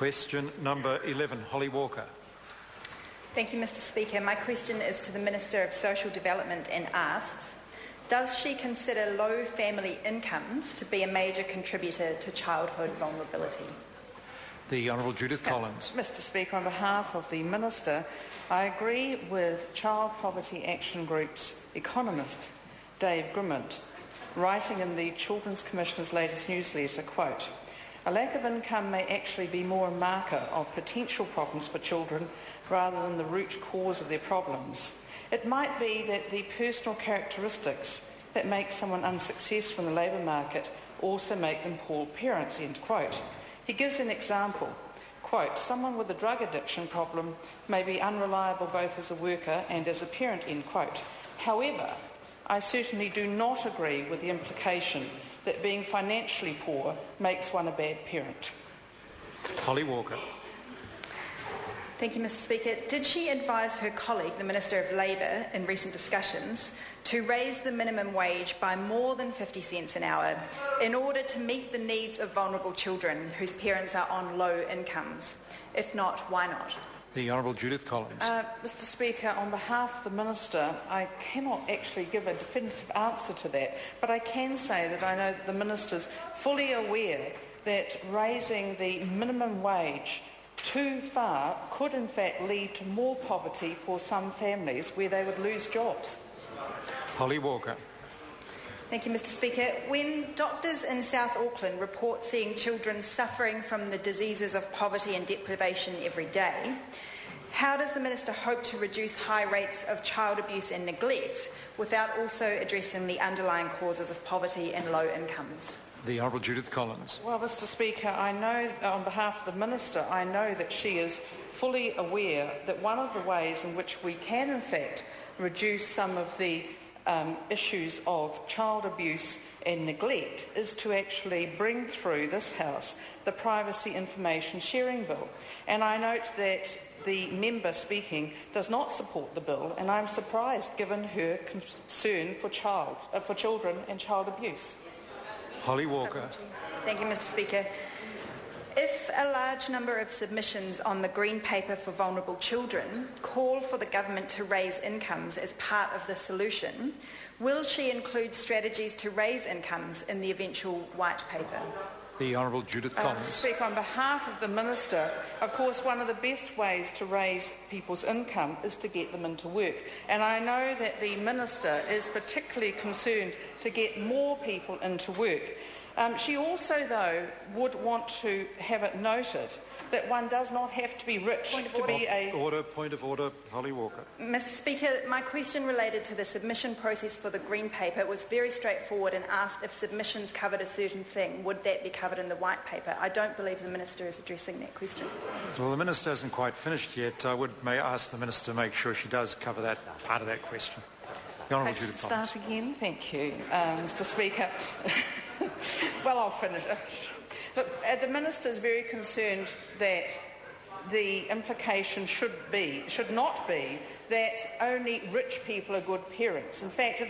Question number 11, Holly Walker. Thank you, Mr. Speaker. My question is to the Minister of Social Development and asks, does she consider low family incomes to be a major contributor to childhood vulnerability? The Honourable Judith Collins. Mr. Speaker, on behalf of the Minister, I agree with Child Poverty Action Group's economist, Dave Grimmett, writing in the Children's Commissioner's latest newsletter, quote, "A lack of income may actually be more a marker of potential problems for children rather than the root cause of their problems. It might be that the personal characteristics that make someone unsuccessful in the labour market also make them poor parents," end quote. He gives an example, quote, "Someone with a drug addiction problem may be unreliable both as a worker and as a parent," end quote. However, I certainly do not agree with the implication that being financially poor makes one a bad parent. Holly Walker. Thank you, Mr. Speaker. Did she advise her colleague, the Minister of Labour, in recent discussions to raise the minimum wage by more than 50 cents an hour in order to meet the needs of vulnerable children whose parents are on low incomes? If not, why not? The Honourable Judith Collins. Mr. Speaker, on behalf of the Minister, I cannot actually give a definitive answer to that, but I can say that I know that the Minister is fully aware that raising the minimum wage too far could in fact lead to more poverty for some families where they would lose jobs. Holly Walker. Thank you, Mr. Speaker. When doctors in South Auckland report seeing children suffering from the diseases of poverty and deprivation every day, how does the Minister hope to reduce high rates of child abuse and neglect without also addressing the underlying causes of poverty and low incomes? The Honourable Judith Collins. Well, Mr. Speaker, I know on behalf of the Minister, I know that she is fully aware that one of the ways in which we can in fact reduce some of the issues of child abuse and neglect is to actually bring through this House the Privacy Information Sharing Bill. And I note that the member speaking does not support the bill, and I'm surprised given her concern for children and child abuse. Holly Walker. Thank you, Mr. Speaker. If a large number of submissions on the Green Paper for Vulnerable Children call for the government to raise incomes as part of the solution, will she include strategies to raise incomes in the eventual White Paper? The Honourable Judith Collins. Speaker, on behalf of the Minister, of course one of the best ways to raise people's income is to get them into work. And I know that the Minister is particularly concerned to get more people into work. She also, though, would want to have it noted that one does not have to be rich to be a... Point of order, Holly Walker. Mr. Speaker, my question related to the submission process for the Green Paper was very straightforward and asked if submissions covered a certain thing, would that be covered in the White Paper? I don't believe the Minister is addressing that question. Well, the Minister hasn't quite finished yet. I may ask the Minister to make sure she does cover that part of that question. The Honourable Judith Collins. Start again. Thank you, Mr. Speaker. Well, I'll finish. Look, the Minister is very concerned that the implication should not be that only rich people are good parents. In fact,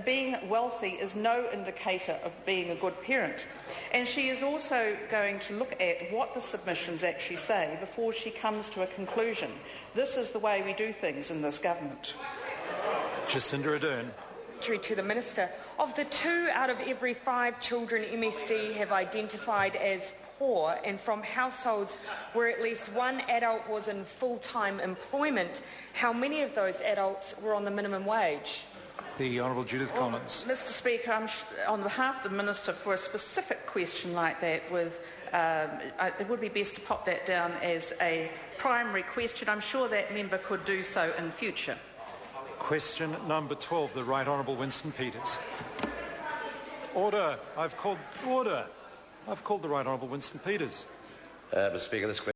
being wealthy is no indicator of being a good parent. And she is also going to look at what the submissions actually say before she comes to a conclusion. This is the way we do things in this government. Jacinda Ardern. To the Minister, of the 2 out of every 5 children MSD have identified as poor and from households where at least one adult was in full-time employment, how many of those adults were on the minimum wage? The Honourable Judith Collins. Mr. Speaker, on behalf of the Minister, for a specific question like that, it would be best to pop that down as a primary question. I'm sure that member could do so in future. Question number 12, the Right Honourable Winston Peters. Order. I've called the Right Honourable Winston Peters. Mr. Speaker, this question